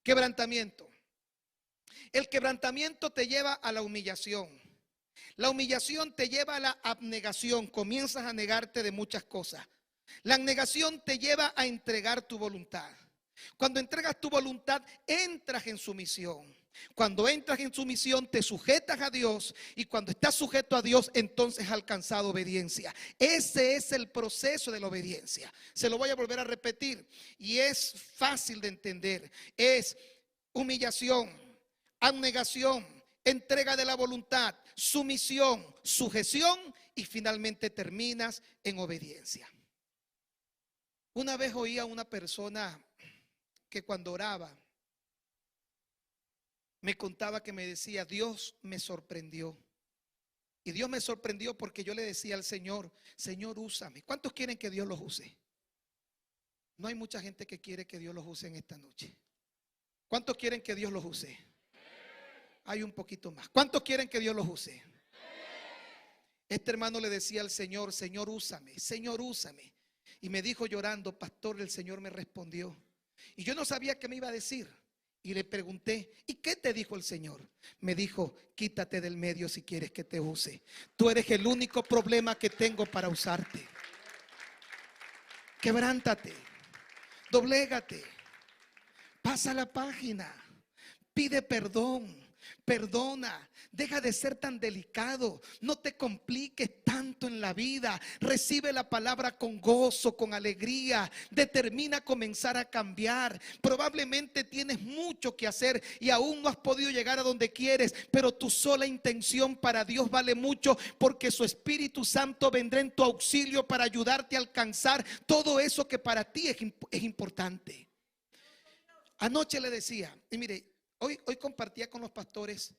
Quebrantamiento. El quebrantamiento te lleva a la humillación. La humillación te lleva a la abnegación. Comienzas a negarte de muchas cosas. La abnegación te lleva a entregar tu voluntad. Cuando entregas tu voluntad, entras en sumisión. Cuando entras en sumisión, te sujetas a Dios. Y cuando estás sujeto a Dios, entonces has alcanzado obediencia. Ese es el proceso de la obediencia. Se lo voy a volver a repetir. Y es fácil de entender. Es humillación, abnegación, entrega de la voluntad, sumisión, sujeción y finalmente terminas en obediencia. Una vez oí a una persona que cuando oraba me contaba que me decía: Dios me sorprendió. Y Dios me sorprendió porque yo le decía al Señor: Señor, úsame. ¿Cuántos quieren que Dios los use? No hay mucha gente que quiere que Dios los use en esta noche. ¿Cuántos quieren que Dios los use? Hay un poquito más. ¿Cuántos quieren que Dios los use? Este hermano le decía al Señor: Señor, úsame, Señor, úsame. Y me dijo llorando: pastor, el Señor me respondió. Y yo no sabía qué me iba a decir. Y le pregunté: ¿y qué te dijo el Señor? Me dijo: quítate del medio si quieres que te use. Tú eres el único problema que tengo para usarte. Quebrántate, doblégate, pasa la página, pide perdón, perdona, deja de ser tan delicado, no te compliques tanto en la vida, recibe la palabra con gozo, con alegría, determina comenzar a cambiar. Probablemente tienes mucho que hacer y aún no has podido llegar a donde quieres, pero tu sola intención para Dios vale mucho, porque su Espíritu Santo vendrá en tu auxilio para ayudarte a alcanzar todo eso que para ti es importante. Anoche le decía, y mire, Hoy compartía con los pastores.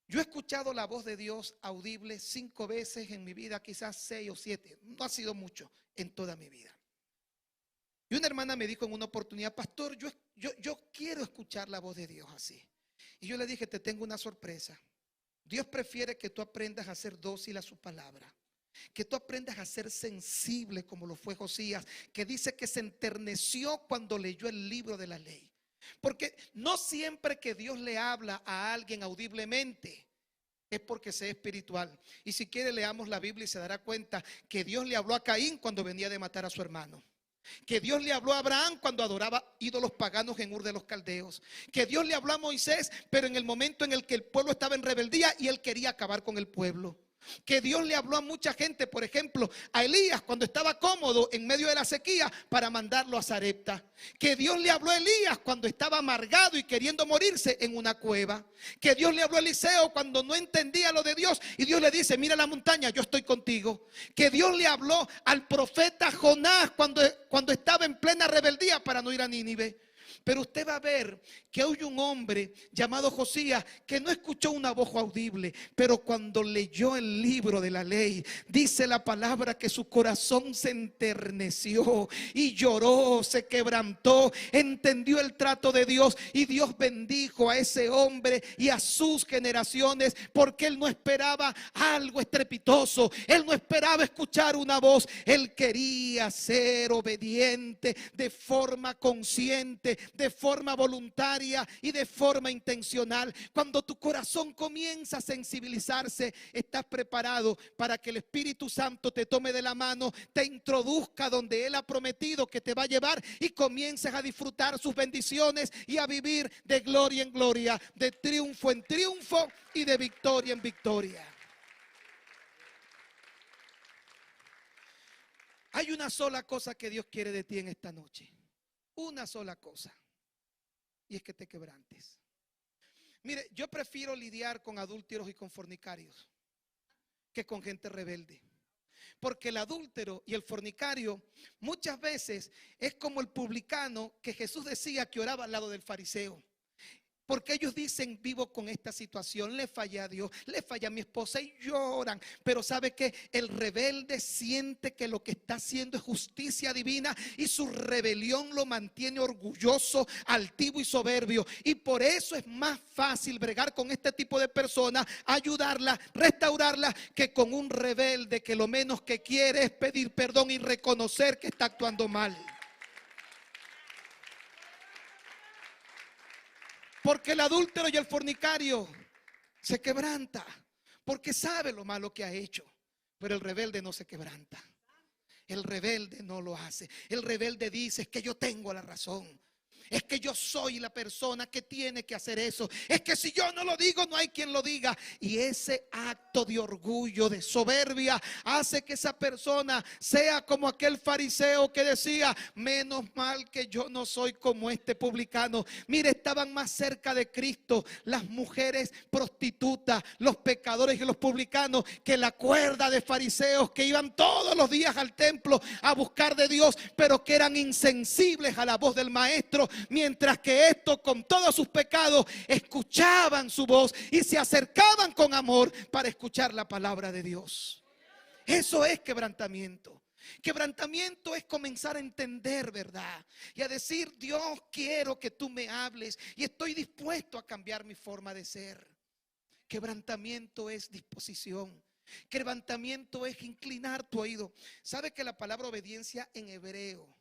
Yo he escuchado la voz de Dios audible 5 veces en mi vida, quizás 6 o 7. No ha sido mucho en toda mi vida. Y una hermana me dijo en una oportunidad: pastor, yo quiero escuchar la voz de Dios así. Y yo le dije: te tengo una sorpresa. Dios prefiere que tú aprendas a ser dócil a su palabra, que tú aprendas a ser sensible como lo fue Josías, que dice que se enterneció cuando leyó el libro de la ley. Porque no siempre que Dios le habla a alguien audiblemente es porque sea espiritual. Y si quiere, leamos la Biblia y se dará cuenta que Dios le habló a Caín cuando venía de matar a su hermano, que Dios le habló a Abraham cuando adoraba ídolos paganos en Ur de los Caldeos, que Dios le habló a Moisés, pero en el momento en el que el pueblo estaba en rebeldía y él quería acabar con el pueblo. Que Dios le habló a mucha gente, por ejemplo a Elías cuando estaba cómodo en medio de la sequía para mandarlo a Sarepta. Que Dios le habló a Elías cuando estaba amargado y queriendo morirse en una cueva. Que Dios le habló a Eliseo cuando no entendía lo de Dios y Dios le dice: mira la montaña, yo estoy contigo. Que Dios le habló al profeta Jonás cuando estaba en plena rebeldía para no ir a Nínive. Pero usted va a ver que hay un hombre llamado Josías que no escuchó una voz audible, pero cuando leyó el libro de la ley, dice la palabra que su corazón se enterneció y lloró, se quebrantó, entendió el trato de Dios, y Dios bendijo a ese hombre y a sus generaciones, porque él no esperaba algo estrepitoso, él no esperaba escuchar una voz, él quería ser obediente de forma consciente, de forma voluntaria y de forma intencional. Cuando tu corazón comienza a sensibilizarse, estás preparado para que el Espíritu Santo te tome de la mano, te introduzca donde Él ha prometido que te va a llevar y comiences a disfrutar sus bendiciones y a vivir de gloria en gloria, de triunfo en triunfo y de victoria en victoria. Hay una sola cosa que Dios quiere de ti en esta noche. Una sola cosa. Y es que te quebrantes. Mire, yo prefiero lidiar con adúlteros y con fornicarios que con gente rebelde. Porque el adúltero y el fornicario muchas veces es como el publicano que Jesús decía que oraba al lado del fariseo. Porque ellos dicen: vivo con esta situación, le fallé a Dios, le fallé a mi esposa, y lloran. Pero ¿sabe qué? El rebelde siente que lo que está haciendo es justicia divina y su rebelión lo mantiene orgulloso, altivo y soberbio. Y por eso es más fácil bregar con este tipo de personas, ayudarla, restaurarla, que con un rebelde que lo menos que quiere es pedir perdón y reconocer que está actuando mal. Porque el adúltero y el fornicario se quebranta, porque sabe lo malo que ha hecho. Pero el rebelde no se quebranta. El rebelde no lo hace. El rebelde dice: es que yo tengo la razón. Es que yo soy la persona que tiene que hacer eso. Es que si yo no lo digo, no hay quien lo diga. Y ese acto de orgullo, de soberbia, hace que esa persona sea como aquel fariseo que decía: menos mal que yo no soy como este publicano. Mire, estaban más cerca de Cristo las mujeres prostitutas, los pecadores y los publicanos, que la cuerda de fariseos que iban todos los días al templo a buscar de Dios, pero que eran insensibles a la voz del maestro. Mientras que estos, con todos sus pecados, escuchaban su voz y se acercaban con amor para escuchar la palabra de Dios. Eso es quebrantamiento. Quebrantamiento es comenzar a entender verdad y a decir: Dios, quiero que tú me hables y estoy dispuesto a cambiar mi forma de ser. Quebrantamiento es disposición. Quebrantamiento es inclinar tu oído. ¿Sabe que la palabra obediencia en hebreo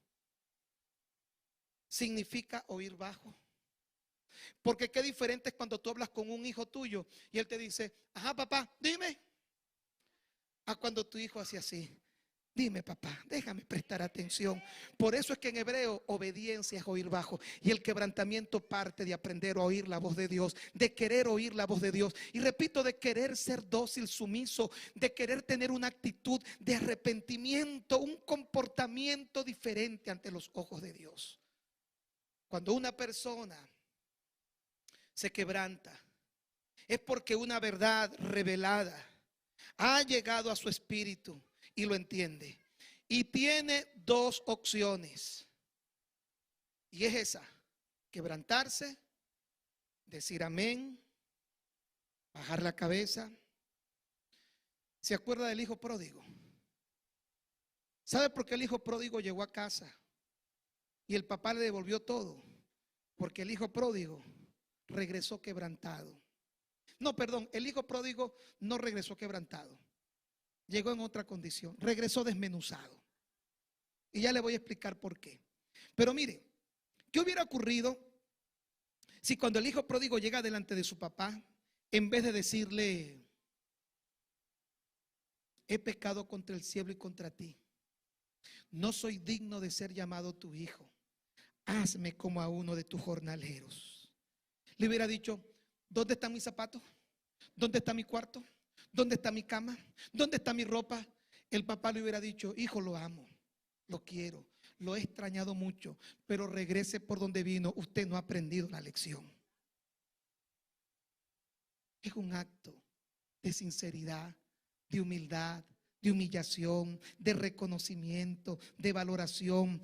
significa oír bajo? Porque qué diferente es cuando tú hablas con un hijo tuyo y él te dice: ajá, papá, dime. A cuando tu hijo hace así: dime, papá, déjame prestar atención. Por eso es que en hebreo obediencia es oír bajo. Y el quebrantamiento parte de aprender a oír la voz de Dios, de querer oír la voz de Dios. Y repito, de querer ser dócil, sumiso, de querer tener una actitud de arrepentimiento, un comportamiento diferente ante los ojos de Dios. Cuando una persona se quebranta, es porque una verdad revelada ha llegado a su espíritu y lo entiende. Y tiene dos opciones. Y es esa: quebrantarse, decir amén, bajar la cabeza. ¿Se acuerda del hijo pródigo? ¿Sabe por qué el hijo pródigo llegó a casa y el papá le devolvió todo? Porque el hijo pródigo regresó quebrantado. No, perdón, el hijo pródigo no regresó quebrantado. Llegó en otra condición, regresó desmenuzado. Y ya le voy a explicar por qué. Pero mire, ¿qué hubiera ocurrido si cuando el hijo pródigo llega delante de su papá, en vez de decirle: he pecado contra el cielo y contra ti, no soy digno de ser llamado tu hijo, hazme como a uno de tus jornaleros? Le hubiera dicho: ¿dónde están mis zapatos? ¿Dónde está mi cuarto? ¿Dónde está mi cama? ¿Dónde está mi ropa? El papá le hubiera dicho: hijo, lo amo, lo quiero, lo he extrañado mucho, pero regrese por donde vino, usted no ha aprendido la lección. Es un acto de sinceridad, de humildad, de humillación, de reconocimiento, de valoración.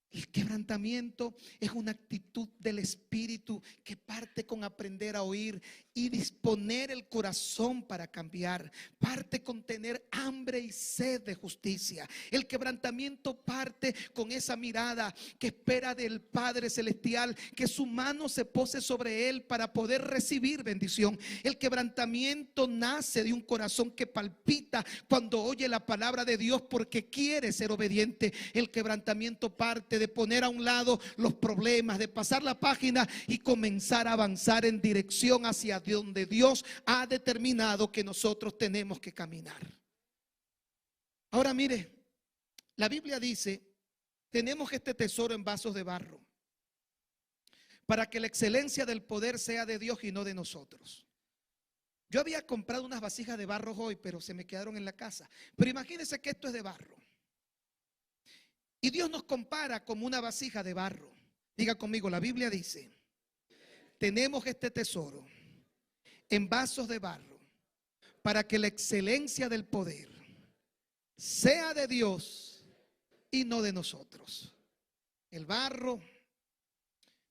El quebrantamiento es una actitud del espíritu que parte con aprender a oír y disponer el corazón para cambiar. Parte con tener hambre y sed de justicia. El quebrantamiento parte con esa mirada que espera del Padre Celestial, que su mano se pose sobre él para poder recibir bendición. El quebrantamiento nace de un corazón que palpita cuando oye la palabra de Dios porque quiere ser obediente. El quebrantamiento parte de poner a un lado los problemas, de pasar la página y comenzar a avanzar en dirección hacia donde Dios ha determinado que nosotros tenemos que caminar. Ahora mire, la Biblia dice: tenemos este tesoro en vasos de barro, para que la excelencia del poder sea de Dios y no de nosotros. Yo había comprado unas vasijas de barro hoy, pero se me quedaron en la casa. Pero imagínense que esto es de barro. Y Dios nos compara como una vasija de barro. Diga conmigo, la Biblia dice: tenemos este tesoro en vasos de barro, para que la excelencia del poder sea de Dios y no de nosotros. El barro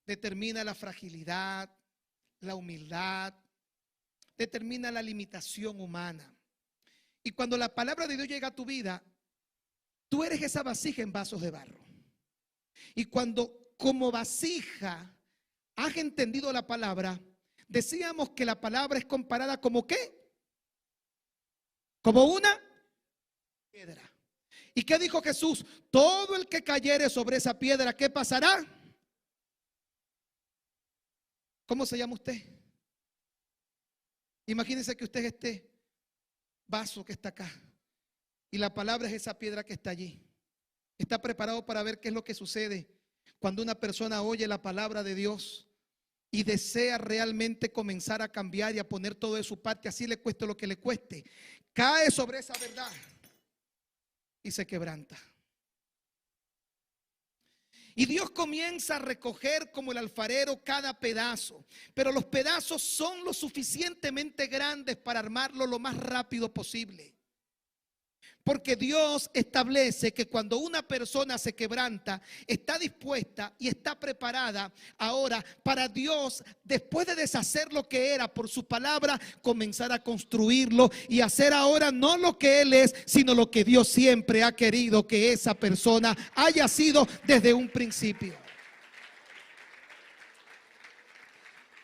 determina la fragilidad, la humildad, determina la limitación humana. Y cuando la palabra de Dios llega a tu vida, tú eres esa vasija en vasos de barro. Y cuando como vasija has entendido la palabra, decíamos que la palabra es comparada como ¿qué? Como una piedra. ¿Y qué dijo Jesús? Todo el que cayere sobre esa piedra, ¿qué pasará? ¿Cómo se llama usted? Imagínense que usted es este vaso que está acá y la palabra es esa piedra que está allí. ¿Está preparado para ver qué es lo que sucede cuando una persona oye la palabra de Dios y desea realmente comenzar a cambiar y a poner todo de su parte, así le cueste lo que le cueste? Cae sobre esa verdad y se quebranta. Y Dios comienza a recoger como el alfarero cada pedazo, pero los pedazos son lo suficientemente grandes para armarlo lo más rápido posible. Porque Dios establece que cuando una persona se quebranta, está dispuesta y está preparada ahora para Dios, después de deshacer lo que era por su palabra, comenzar a construirlo y hacer ahora no lo que Él es, sino lo que Dios siempre ha querido que esa persona haya sido desde un principio.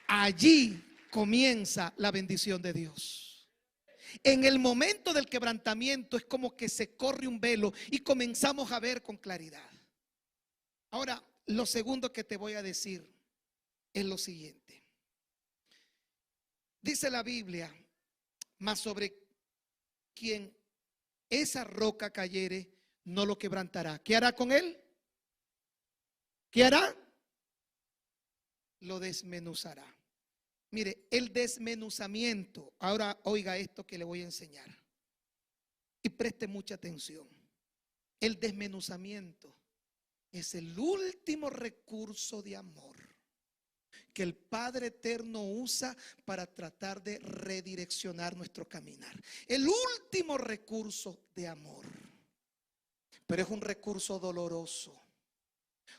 Allí comienza la bendición de Dios. En el momento del quebrantamiento es como que se corre un velo y comenzamos a ver con claridad. Ahora, lo segundo que te voy a decir es lo siguiente. Dice la Biblia, mas sobre quien esa roca cayere, no lo quebrantará. ¿Qué hará con él? ¿Qué hará? Lo desmenuzará. Mire, el desmenuzamiento, ahora oiga esto que le voy a enseñar y preste mucha atención. El desmenuzamiento es el último recurso de amor que el Padre Eterno usa para tratar de redireccionar nuestro caminar. El último recurso de amor, pero es un recurso doloroso.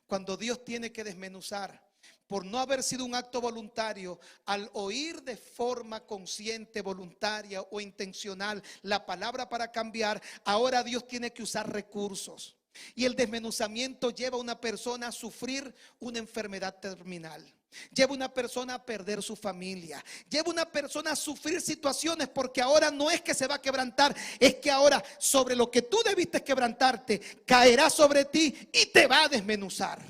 Cuando Dios tiene que desmenuzar, por no haber sido un acto voluntario, al oír de forma consciente, voluntaria o intencional la palabra para cambiar, ahora Dios tiene que usar recursos. Y el desmenuzamiento lleva a una persona a sufrir una enfermedad terminal. Lleva a una persona a perder su familia. Lleva a una persona a sufrir situaciones, porque ahora no es que se va a quebrantar, es que ahora sobre lo que tú debiste quebrantarte caerá sobre ti y te va a desmenuzar.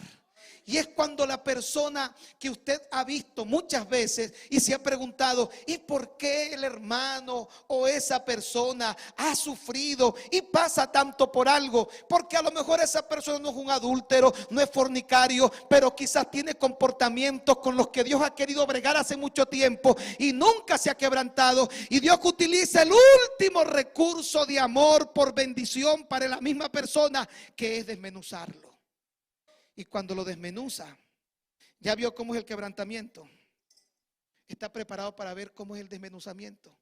Y es cuando la persona que usted ha visto muchas veces y se ha preguntado, ¿y por qué el hermano o esa persona ha sufrido y pasa tanto por algo? Porque a lo mejor esa persona no es un adúltero, no es fornicario, pero quizás tiene comportamientos con los que Dios ha querido bregar hace mucho tiempo y nunca se ha quebrantado. Y Dios utiliza el último recurso de amor por bendición para la misma persona, que es desmenuzarlo. Y cuando lo desmenuza, ya vio cómo es el quebrantamiento. Está preparado para ver cómo es el desmenuzamiento.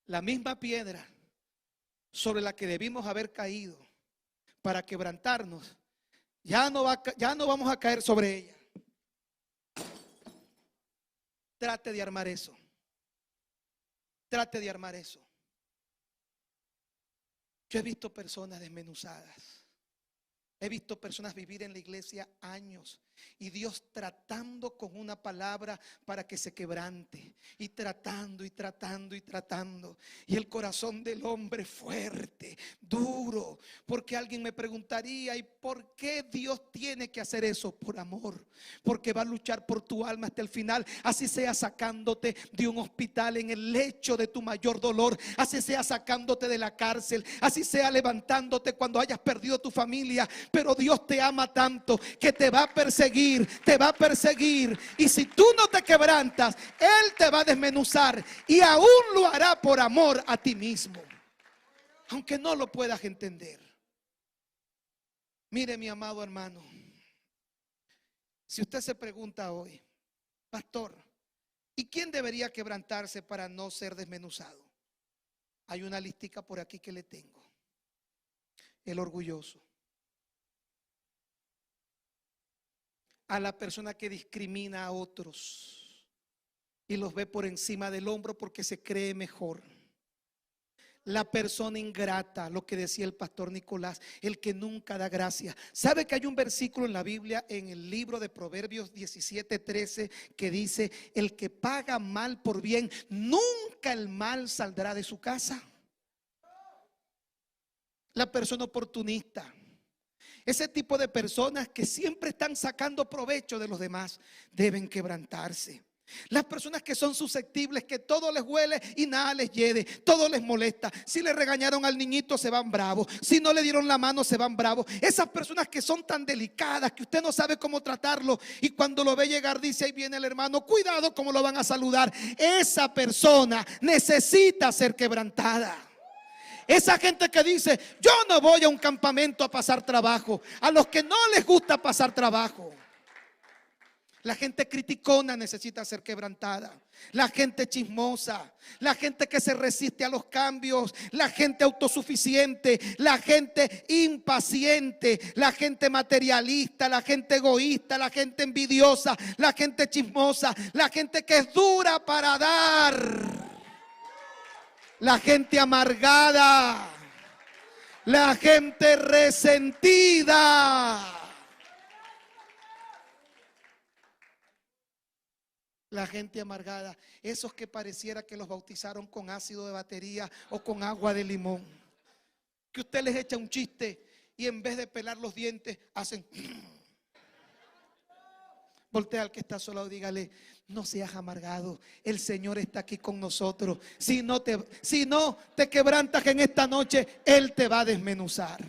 La misma piedra sobre la que debimos haber caído para quebrantarnos, ya no vamos a caer sobre ella. Trate de armar eso. Trate de armar eso. Yo he visto personas desmenuzadas. He visto personas vivir en la iglesia años y Dios tratando con una palabra para que se quebrante, y tratando y tratando y tratando, y el corazón del hombre fuerte, duro. Porque alguien me preguntaría, ¿y por qué Dios tiene que hacer eso? Por amor, porque va a luchar por tu alma hasta el final, así sea sacándote de un hospital en el lecho de tu mayor dolor, así sea sacándote de la cárcel, así sea levantándote cuando hayas perdido tu familia. Pero Dios te ama tanto que te va a perseguir, te va a perseguir. Y si tú no te quebrantas, Él te va a desmenuzar y aún lo hará por amor a ti mismo, aunque no lo puedas entender. Mire, mi amado hermano, si usted se pregunta hoy, pastor, ¿y quién debería quebrantarse para no ser desmenuzado? Hay una listica por aquí que le tengo. El orgulloso. A la persona que discrimina a otros y los ve por encima del hombro porque se cree mejor. La persona ingrata, lo que decía el pastor Nicolás, el que nunca da gracia. ¿Sabe que hay un versículo en la Biblia, en el libro de Proverbios 17:13, que dice: el que paga mal por bien, nunca el mal saldrá de su casa? La persona oportunista, Ese tipo de personas que siempre están sacando provecho de los demás deben quebrantarse. Las personas que son susceptibles, que todo les huele y nada les hiede, todo les molesta. Si le regañaron al niñito se van bravos, si no le dieron la mano se van bravos. Esas personas que son tan delicadas que usted no sabe cómo tratarlo, y cuando lo ve llegar dice: ahí viene el hermano, cuidado cómo lo van a saludar. Esa persona necesita ser quebrantada. Esa gente que dice: yo no voy a un campamento a pasar trabajo. A los que no les gusta pasar trabajo. La gente criticona necesita ser quebrantada. La gente chismosa, la gente que se resiste a los cambios, la gente autosuficiente, la gente impaciente, la gente materialista, la gente egoísta, la gente envidiosa, la gente chismosa, la gente que es dura para dar, la gente amargada, la gente resentida. La gente amargada, esos que pareciera que los bautizaron con ácido de batería o con agua de limón, que usted les echa un chiste y en vez de pelar los dientes hacen. Voltea al que está solo y dígale: no seas amargado, el Señor está aquí con nosotros. Si no te quebrantas en esta noche, Él te va a desmenuzar.